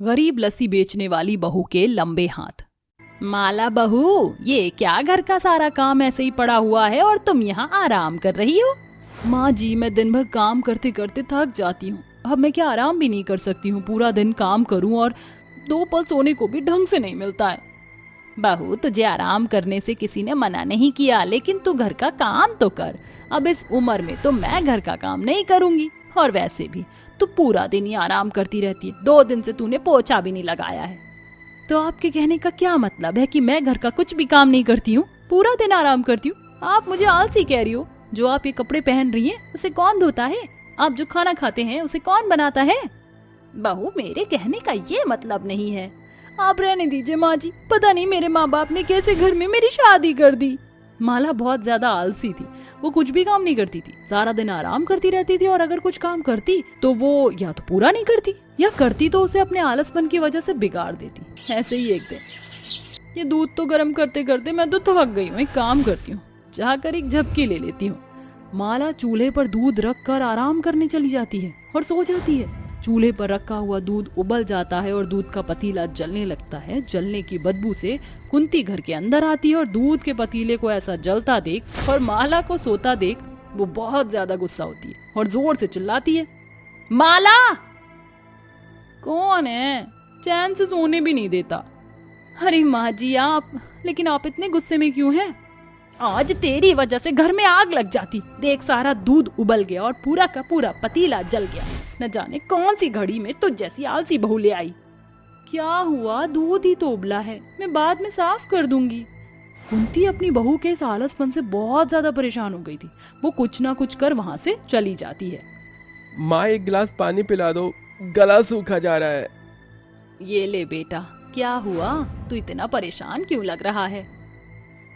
गरीब लस्सी बेचने वाली बहू के लंबे हाथ। माला बहू, ये क्या घर का सारा काम ऐसे ही पड़ा हुआ है और तुम यहाँ आराम कर रही हो? माँ जी, मैं दिन भर काम करते करते थक जाती हूँ। अब मैं क्या आराम भी नहीं कर सकती हूँ? पूरा दिन काम करूँ और 2 पल सोने को भी ढंग से नहीं मिलता है। बहू, तुझे आराम करने से किसी ने मना नहीं किया, लेकिन तू घर का काम तो कर। अब इस उम्र में तो मैं घर का काम नहीं करूंगी। और वैसे भी तू पूरा दिन ही आराम करती रहती है। 2 दिन से तूने पोछा भी नहीं लगाया है। तो आपके कहने का क्या मतलब है कि मैं घर का कुछ भी काम नहीं करती हूँ, पूरा दिन आराम करती हूँ? आप मुझे आलसी कह रही हो? जो आप ये कपड़े पहन रही हैं उसे कौन धोता है? आप जो खाना खाते हैं उसे कौन बनाता है? बहू, मेरे कहने का ये मतलब नहीं है। आप रहने दीजिए माँ जी। पता नहीं मेरे माँ बाप ने कैसे घर में मेरी शादी कर दी। माला बहुत ज्यादा आलसी थी। वो कुछ भी काम नहीं करती थी, सारा दिन आराम करती रहती थी। और अगर कुछ काम करती तो वो या तो पूरा नहीं करती, या करती तो उसे अपने आलसपन की वजह से बिगाड़ देती। ऐसे ही एक दिन, ये दूध तो गर्म करते करते मैं तो थक गई हूँ। एक काम करती हूँ, जाकर एक झपकी ले लेती हूँ। माला चूल्हे पर दूध रख कर आराम करने चली जाती है और सो जाती है। चूल्हे पर रखा हुआ दूध उबल जाता है और दूध का पतीला जलने लगता है। जलने की बदबू से कुंती घर के अंदर आती है और दूध के पतीले को ऐसा जलता देख और माला को सोता देख वो बहुत ज्यादा गुस्सा होती है और जोर से चिल्लाती है, माला! कौन है? चैन से सोने भी नहीं देता। अरे माँ जी आप, लेकिन आप इतने गुस्से में क्यों हैं? आज तेरी वजह से घर में आग लग जाती। देख, सारा दूध उबल गया और पूरा का पूरा पतीला जल गया। न जाने कौन सी घड़ी में तुझ जैसी आलसी बहू ले आई। क्या हुआ? दूध ही तो उबला है, मैं बाद में साफ कर दूंगी। कुंती अपनी बहू के इस आलसपन से बहुत ज्यादा परेशान हो गई थी। वो कुछ ना कुछ कर वहाँ से चली जाती है। माँ, एक गिलास पानी पिला दो, गला सूखा जा रहा है। ये ले बेटा, क्या हुआ? तू इतना परेशान क्यों लग रहा है?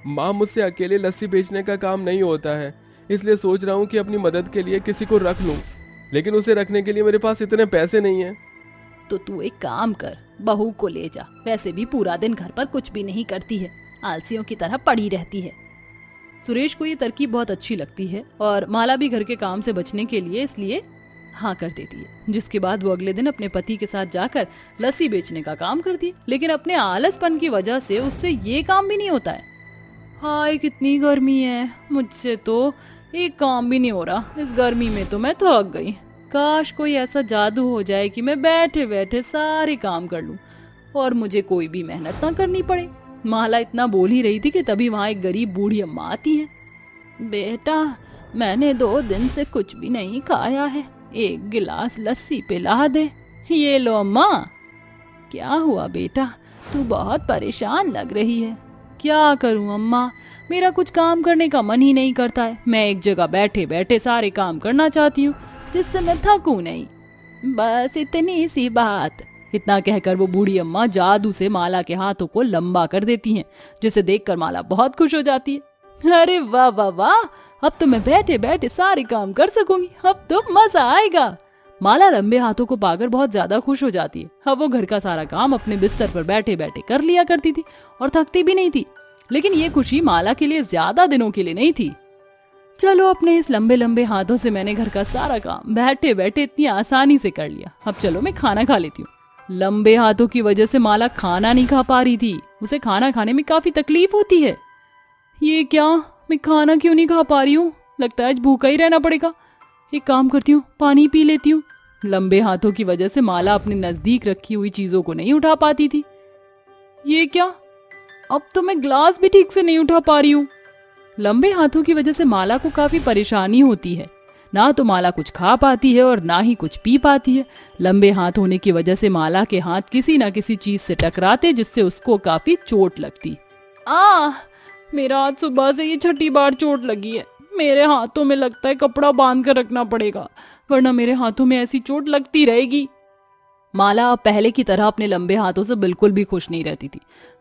माँ, मुझसे अकेले लस्सी बेचने का काम नहीं होता है, इसलिए सोच रहा हूँ कि अपनी मदद के लिए किसी को रख लूँ, लेकिन उसे रखने के लिए मेरे पास इतने पैसे नहीं हैं। तो तू एक काम कर, बहू को ले जा। वैसे भी पूरा दिन घर पर कुछ भी नहीं करती है, आलसियों की तरह पड़ी रहती है। सुरेश को ये तरकीब बहुत अच्छी लगती है और माला भी घर के काम से बचने के लिए इसलिए हाँ कर देती है। जिसके बाद वो अगले दिन अपने पति के साथ जाकर लस्सी बेचने का काम करती है, लेकिन अपने आलसपन की वजह से उससे ये काम भी नहीं होता है। हाय, कितनी गर्मी है, मुझसे तो एक काम भी नहीं हो रहा। इस गर्मी में तो मैं थक गई। काश कोई ऐसा जादू हो जाए कि मैं बैठे बैठे सारे काम कर लूं और मुझे कोई भी मेहनत ना करनी पड़े। माला इतना बोल ही रही थी कि तभी वहाँ एक गरीब बूढ़ी अम्मा आती है। बेटा, मैंने 2 दिन से कुछ भी नहीं खाया है, एक गिलास लस्सी पिला दे। ये लो अम्मा। क्या हुआ बेटा? तू बहुत परेशान लग रही है। क्या करूं अम्मा, मेरा कुछ काम करने का मन ही नहीं करता है। मैं एक जगह बैठे बैठे सारे काम करना चाहती हूँ जिससे मैं थकूं नहीं। बस इतनी सी बात। इतना कहकर वो बूढ़ी अम्मा जादू से माला के हाथों को लंबा कर देती हैं, जिसे देखकर माला बहुत खुश हो जाती है। अरे वाह वाह वाह, अब तो मैं बैठे बैठे सारे काम कर सकूंगी, अब तो मजा आएगा। माला लंबे हाथों को पाकर बहुत ज्यादा खुश हो जाती है। अब वो घर का सारा काम अपने बिस्तर पर बैठे बैठे कर लिया करती थी और थकती भी नहीं थी। लेकिन ये खुशी माला के लिए ज्यादा दिनों के लिए नहीं थी। चलो, अपने इस लंबे लंबे हाथों से मैंने घर का सारा काम बैठे बैठे इतनी आसानी से कर लिया। अब चलो मैं खाना खा लेती हूँ। लंबे हाथों की वजह से माला खाना नहीं खा पा रही थी। उसे खाना खाने में काफी तकलीफ होती है। ये क्या, मैं खाना क्यों नहीं खा पा रही हूँ? लगता है आज भूखा ही रहना पड़ेगा। एक काम करती हूँ, पानी पी लेती हूँ। लंबे हाथों की वजह से माला अपने नजदीक रखी हुई चीजों को नहीं उठा पाती थी। ये क्या, अब तो मैं ग्लास भी ठीक से नहीं उठा पा रही हूँ। लंबे हाथों की वजह से माला को काफी परेशानी होती है। ना तो माला कुछ खा पाती है और ना ही कुछ पी पाती है। लंबे हाथ होने की वजह से माला के हाथ किसी न किसी चीज से टकराते, जिससे उसको काफी चोट लगती। मेरा हाथ सुबह से ये 6ठी बार चोट लगी है। मेरे हाथों में लगता है कपड़ा बांध कर रखना पड़ेगा, वरना मेरे हाथों में ऐसी चोट लगती रहेगी। माला अब पहले की तरह अपने लंबे हाथों से बिल्कुल भी खुश नहीं रहती थी।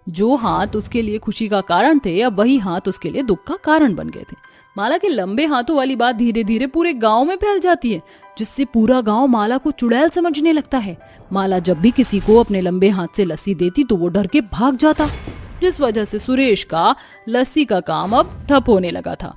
जो हाथ उसके लिए खुशी का कारण थे, अब वही हाथ उसके लिए दुख का कारण बन गए थे। माला के लंबे हाथों वाली बात धीरे धीरे पूरे गांव में फैल जाती है, जिससे पूरा गांव माला को चुड़ैल समझने लगता है। माला जब भी किसी को अपने लंबे हाथ से लस्सी देती तो वो डर के भाग जाता, जिस वजह से सुरेश का लस्सी का काम अब ठप होने लगा था।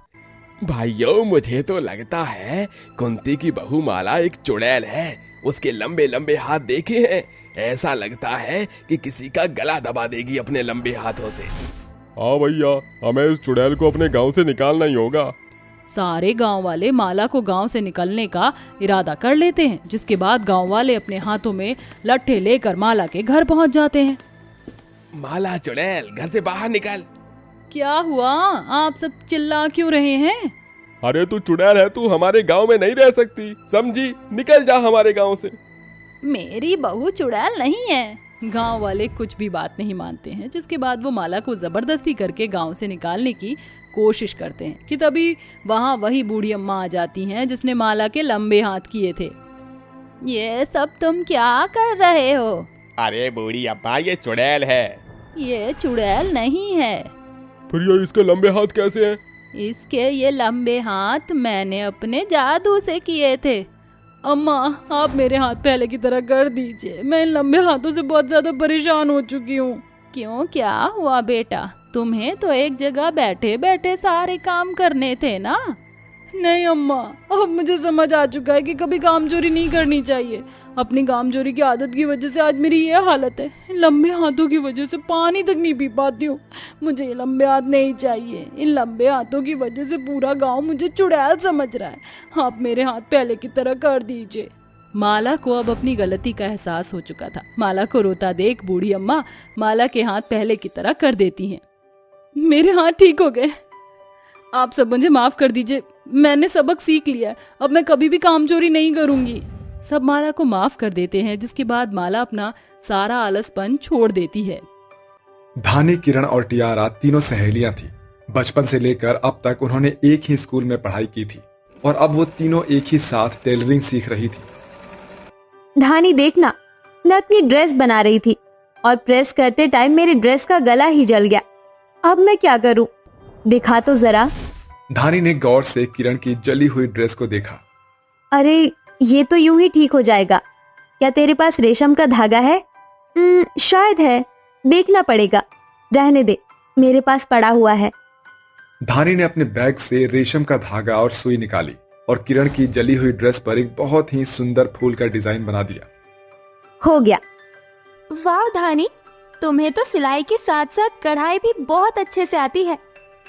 भाइयों, मुझे तो लगता है कुंती की बहू माला एक चुड़ैल है। उसके लंबे लंबे हाथ देखे हैं, ऐसा लगता है कि किसी का गला दबा देगी अपने लंबे हाथों से। हाँ भैया, हमें इस चुड़ैल को अपने गांव से निकालना ही होगा। सारे गांव वाले माला को गांव से निकलने का इरादा कर लेते हैं, जिसके बाद गांव वाले अपने हाथों में लट्ठे लेकर माला के घर पहुंच जाते हैं। माला चुड़ैल, घर से बाहर निकल। क्या हुआ? आप सब चिल्ला क्यों रहे हैं? अरे तू चुड़ैल है, तू हमारे गांव में नहीं रह सकती, समझी? निकल जा हमारे गांव से। मेरी बहू चुड़ैल नहीं है। गांव वाले कुछ भी बात नहीं मानते हैं, जिसके बाद वो माला को जबरदस्ती करके गांव से निकालने की कोशिश करते हैं कि तभी वहाँ वही बूढ़ी अम्मा आ जाती हैं जिसने माला के लंबे हाथ किए थे। ये सब तुम क्या कर रहे हो? अरे बूढ़ी अम्मा, ये चुड़ैल है। ये चुड़ैल नहीं है। फिर ये इसके लंबे हाथ कैसे हैं? इसके ये लंबे हाथ मैंने अपने जादू से किए थे। अम्मा, आप मेरे हाथ पहले की तरह कर दीजिए। मैं इन लंबे हाथों से बहुत ज्यादा परेशान हो चुकी हूँ। क्यों, क्या हुआ बेटा? तुम्हें तो एक जगह बैठे बैठे सारे काम करने थे ना? नहीं अम्मा, अब मुझे समझ आ चुका है कि कभी कामचोरी नहीं करनी चाहिए। अपनी कामचोरी की आदत की वजह से आज मेरी ये हालत है। इन लंबे हाथों की वजह से पानी तक नहीं पी पाती हूँ। मुझे ये लंबे हाथ नहीं चाहिए। इन लंबे हाथों की वजह से पूरा गांव मुझे चुड़ैल समझ रहा है। आप मेरे हाथ पहले की तरह कर दीजिए। माला को अब अपनी गलती का एहसास हो चुका था। माला को रोता देख बूढ़ी अम्मा माला के हाथ पहले की तरह कर देती हैं। मेरे हाथ ठीक हो गए। आप सब मुझे माफ कर दीजिए। मैंने सबक सीख लिया है। अब मैं कभी भी कामचोरी नहीं करूंगी। सब माला को माफ कर देते हैं, जिसके बाद माला अपना सारा आलसपन छोड़ देती है। धानी, किरण और टियारा तीनों सहेलियां थी। बचपन से लेकर अब तक उन्होंने एक ही स्कूल में पढ़ाई की थी और अब वो तीनों एक ही साथ टेलरिंग सीख रही थी। धानी देखना, मैं अपनी ड्रेस बना रही थी और प्रेस करते टाइम मेरी ड्रेस का गला ही जल गया। अब मैं क्या करूं? दिखा तो जरा। धानी ने गौर से किरण की जली हुई ड्रेस को देखा। अरे ये तो यूं ही ठीक हो जाएगा। क्या तेरे पास रेशम का धागा है? शायद है, देखना पड़ेगा। रहने दे, मेरे पास पड़ा हुआ है। धानी ने अपने बैग से रेशम का धागा और सुई निकाली और किरण की जली हुई ड्रेस पर एक बहुत ही सुंदर फूल का डिजाइन बना दिया। हो गया। वाह धानी, तुम्हें तो सिलाई के साथ साथ कढ़ाई भी बहुत अच्छे से आती है।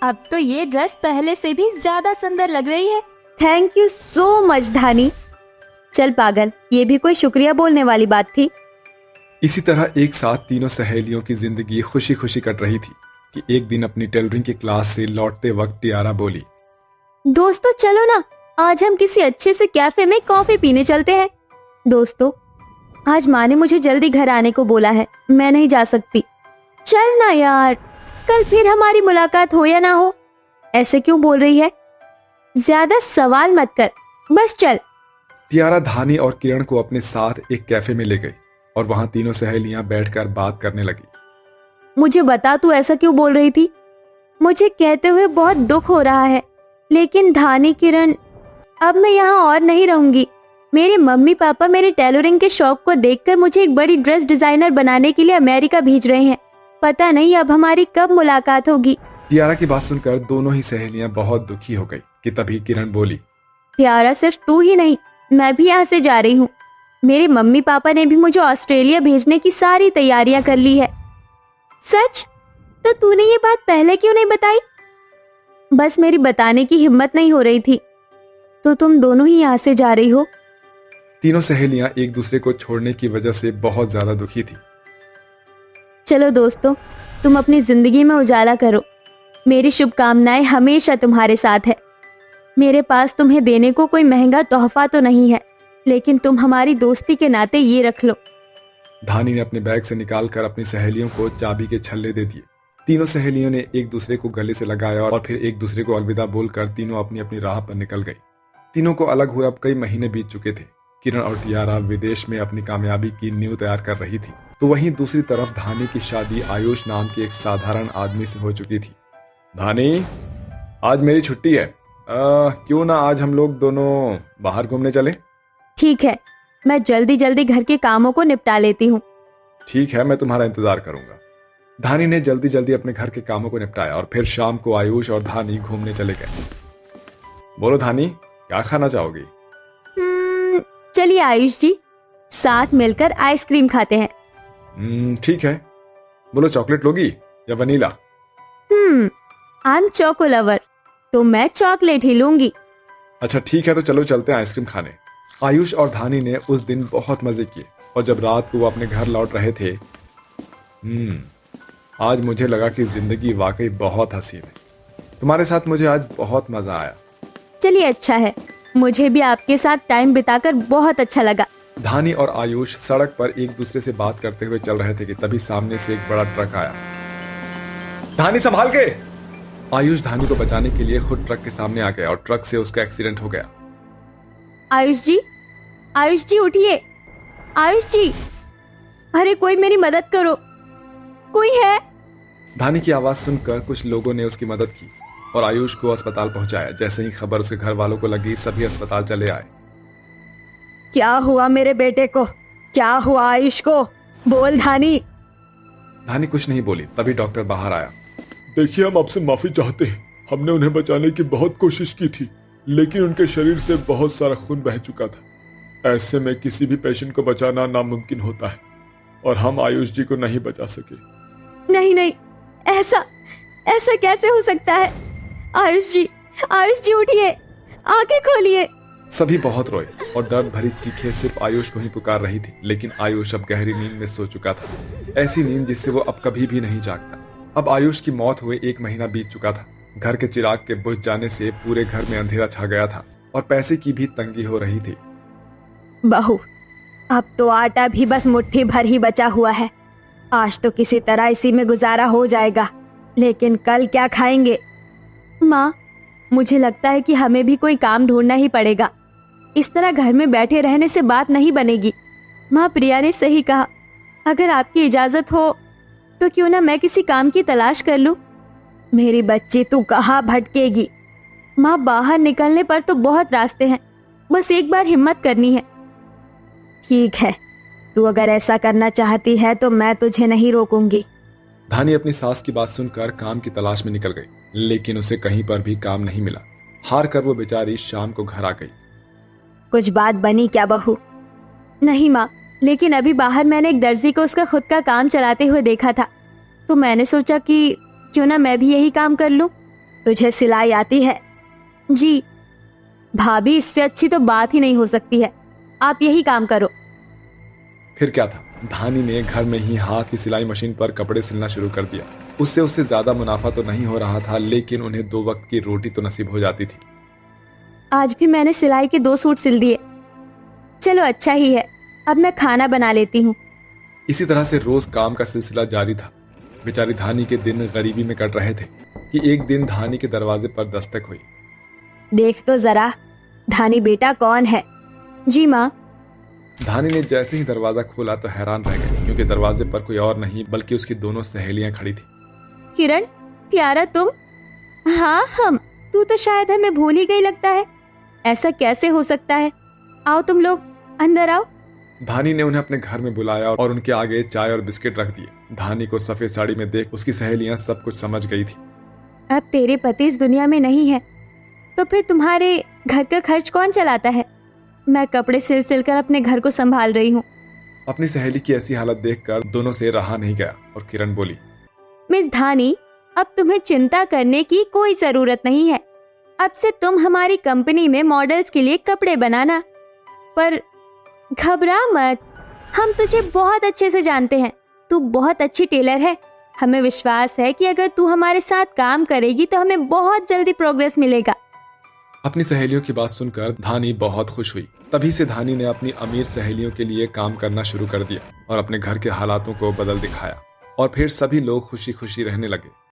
अब तो ये ड्रेस पहले से भी ज्यादा सुंदर लग रही है। थैंक यू सो मच धानी। चल पागल, ये भी कोई शुक्रिया बोलने वाली बात थी। इसी तरह एक साथ तीनों सहेलियों की जिंदगी खुशी खुशी कट रही थी कि एक दिन अपनी टेलरिंग की क्लास से लौटते वक्त टियारा बोली, दोस्तों चलो ना, आज हम किसी अच्छे से कैफे में कॉफी पीने चलते हैं। दोस्तों, आज माँ ने मुझे जल्दी घर आने को बोला है, मैं नहीं जा सकती। चल ना यार, कल फिर हमारी मुलाकात हो या ना हो। ऐसे क्यों बोल रही है? ज्यादा सवाल मत कर, बस चल। टियारा धानी और किरण को अपने साथ एक कैफे में ले गई और वहां तीनों सहेलियां बैठकर बात करने लगी। मुझे बता, तू ऐसा क्यों बोल रही थी? मुझे कहते हुए बहुत दुख हो रहा है, लेकिन धानी, किरण, अब मैं यहाँ और नहीं रहूंगी। मेरे मम्मी पापा मेरे टेलरिंग के शौक को देखकर मुझे एक बड़ी ड्रेस डिजाइनर बनाने के लिए अमेरिका भेज रहे हैं। पता नहीं अब हमारी कब मुलाकात होगी। टियारा की बात सुनकर दोनों ही सहेलियां बहुत दुखी हो गई कि तभी किरण बोली, टियारा, सिर्फ तू ही नहीं, मैं भी यहाँ से जा रही हूँ। मेरे मम्मी पापा ने भी मुझे ऑस्ट्रेलिया भेजने की सारी तैयारियां कर ली है। सच? तो तूने ये बात पहले क्यों नहीं बताई? बस मेरी बताने की हिम्मत नहीं हो रही थी। तो तुम दोनों ही यहाँ से जा रही हो? तीनों सहेलियां एक दूसरे को छोड़ने की वजह से बहुत ज्यादा दुखी थी। चलो दोस्तों, तुम अपनी जिंदगी में उजाला करो। मेरी शुभकामनाएं हमेशा तुम्हारे साथ है। मेरे पास तुम्हें देने को कोई महंगा तोहफा तो नहीं है, लेकिन तुम हमारी दोस्ती के नाते ये रख लो। धानी ने अपने बैग से निकालकर अपनी सहेलियों को चाबी के छल्ले दे दिए। तीनों सहेलियों ने एक दूसरे को गले से लगाया और फिर एक दूसरे को अलविदा बोलकर तीनों अपनी अपनी राह पर निकल गई। तीनों को अलग हुए अब कई महीने बीत चुके थे। किरण और टियारा विदेश में अपनी कामयाबी की नींव तैयार कर रही थी, तो वहीं दूसरी तरफ धानी की शादी आयुष नाम के एक साधारण आदमी से हो चुकी थी। धानी, आज मेरी छुट्टी है, क्यों ना आज हम लोग दोनों बाहर घूमने चले? ठीक है, मैं जल्दी जल्दी घर के कामों को निपटा लेती हूँ। ठीक है, मैं तुम्हारा इंतजार करूंगा। धानी ने जल्दी जल्दी अपने घर के कामों को निपटाया और फिर शाम को आयुष और धानी घूमने चले गए। बोलो धानी, क्या खाना चाहोगी? चलिए आयुष जी, साथ मिलकर आइसक्रीम खाते हैं। ठीक है, बोलो चॉकलेट लोगी या vanilla? I am choco lover, तो मैं चॉकलेट ही लूंगी। अच्छा ठीक है, तो चलो चलते हैं आइसक्रीम खाने। आयुष और धानी ने उस दिन बहुत मजे किए और जब रात को वो अपने घर लौट रहे थे, आज मुझे लगा कि जिंदगी वाकई बहुत हसीन है। तुम्हारे साथ मुझे आज बहुत मजा आया। चलिए अच्छा है, मुझे भी आपके साथ टाइम बिताकर बहुत अच्छा लगा। धानी और आयुष सड़क पर एक दूसरे से बात करते हुए चल रहे थे कि तभी सामने से एक बड़ा ट्रक आया। धानी संभाल के! आयुष धानी को बचाने के लिए खुद ट्रक के सामने आ गया और ट्रक से उसका एक्सीडेंट हो गया। आयुष जी उठिए, आयुष जी, अरे कोई मेरी मदद करो, कोई है? धानी की आवाज सुनकर कुछ लोगों ने उसकी मदद की और आयुष को अस्पताल पहुंचाया। जैसे ही खबर उसके घर वालों को लगी, सभी अस्पताल चले आए। क्या हुआ मेरे बेटे को? क्या हुआ आयुष को? बोल धानी। धानी कुछ नहीं बोली। तभी डॉक्टर बाहर आया। देखिए, हम आपसे माफी चाहते हैं। हमने उन्हें बचाने की बहुत कोशिश की थी, लेकिन उनके शरीर से बहुत सारा खून बह चुका था। ऐसे में किसी भी पेशेंट को बचाना नामुमकिन होता है और हम आयुष जी को नहीं बचा सके। नहीं, ऐसा कैसे हो सकता है? आयुष जी उठिए, आंखें खोलिए। सभी बहुत रोए और दर्द भरी चीखें सिर्फ आयुष को ही पुकार रही थी, लेकिन आयुष अब गहरी नींद में सो चुका था, ऐसी नींद जिससे वो अब कभी भी नहीं जागता। अब आयुष की मौत हुए 1 महीना बीत चुका था। घर के चिराग के बुझ जाने से पूरे घर में अंधेरा छा गया था और पैसे की भी तंगी हो रही थी। बहू, अब तो आटा भी बस मुट्ठी भर ही बचा हुआ है। आज तो किसी तरह इसी में गुजारा हो जाएगा, लेकिन कल क्या खाएंगे? माँ, मुझे लगता है कि हमें भी कोई काम ढूंढना ही पड़ेगा। इस तरह घर में बैठे रहने से बात नहीं बनेगी। माँ, प्रिया ने सही कहा। अगर आपकी इजाजत हो तो क्यों ना मैं किसी काम की तलाश कर लूं? मेरी बच्ची, तू कहाँ भटकेगी? माँ, बाहर निकलने पर तो बहुत रास्ते हैं, बस एक बार हिम्मत करनी है। ठीक है, तू अगर ऐसा करना चाहती है तो मैं तुझे नहीं रोकूंगी। धानी अपनी सास की बात सुनकर काम की तलाश में निकल गई, लेकिन उसे कहीं पर भी काम नहीं मिला। हार कर वो बेचारी शाम को घर आ गई। कुछ बात बनी क्या बहू? नहीं माँ, लेकिन अभी बाहर मैंने एक दर्जी को उसका खुद का काम चलाते हुए देखा था, तो मैंने सोचा कि क्यों ना मैं भी यही काम कर लूं। तुझे सिलाई आती है? जी भाभी, इससे अच्छी तो बात ही नहीं हो सकती है। आप यही काम करो। फिर क्या था, धानी ने घर में ही हाथ की सिलाई मशीन पर कपड़े सिलना शुरू कर दिया। उससे ज्यादा मुनाफा तो नहीं हो रहा था, लेकिन उन्हें 2 वक्त की रोटी तो नसीब हो जाती थी। आज भी मैंने सिलाई के 2 सूट सिल दिए। चलो अच्छा ही है, अब मैं खाना बना लेती हूँ। इसी तरह से रोज काम का सिलसिला जारी था। बेचारी धानी के दिन गरीबी में कट रहे थे कि एक दिन धानी के दरवाजे पर दस्तक हुई। देख तो जरा, धानी बेटा कौन है? जी माँ। धानी ने जैसे ही दरवाजा खोला तो हैरान रह गई, क्योंकि दरवाजे पर कोई और नहीं बल्कि उसकी दोनों सहेलियां खड़ी थी। किरण, क्यारा, तुम? हाँ हम। तू तो शायद हमें भूल ही गई लगता है। ऐसा कैसे हो सकता है? आओ तुम लोग अंदर आओ। धानी ने उन्हें अपने घर में बुलाया और उनके आगे चाय और बिस्किट रख दिए। धानी को सफेद साड़ी में देख उसकी सहेलियां सब कुछ समझ गई थी। अब तेरे पति इस दुनिया में नहीं है, तो फिर तुम्हारे घर का खर्च कौन चलाता है? मैं कपड़े सिल कर अपने घर को संभाल रही हूँ। अपनी सहेली की ऐसी हालत देखकर दोनों से रहा नहीं गया और किरण बोली, मिस धानी, अब तुम्हें चिंता करने की कोई जरूरत नहीं है। अब से तुम हमारी कंपनी में मॉडल्स के लिए कपड़े बनाना। पर घबरा मत, हम तुझे बहुत अच्छे से जानते हैं। तू बहुत अच्छी टेलर है। हमें विश्वास है कि अगर तू हमारे साथ काम करेगी तो हमें बहुत जल्दी प्रोग्रेस मिलेगा। अपनी सहेलियों की बात सुनकर धानी बहुत खुश हुई। तभी से धानी ने अपनी अमीर सहेलियों के लिए काम करना शुरू कर दिया और अपने घर के हालातों को बदल दिखाया और फिर सभी लोग खुशी खुशी रहने लगे।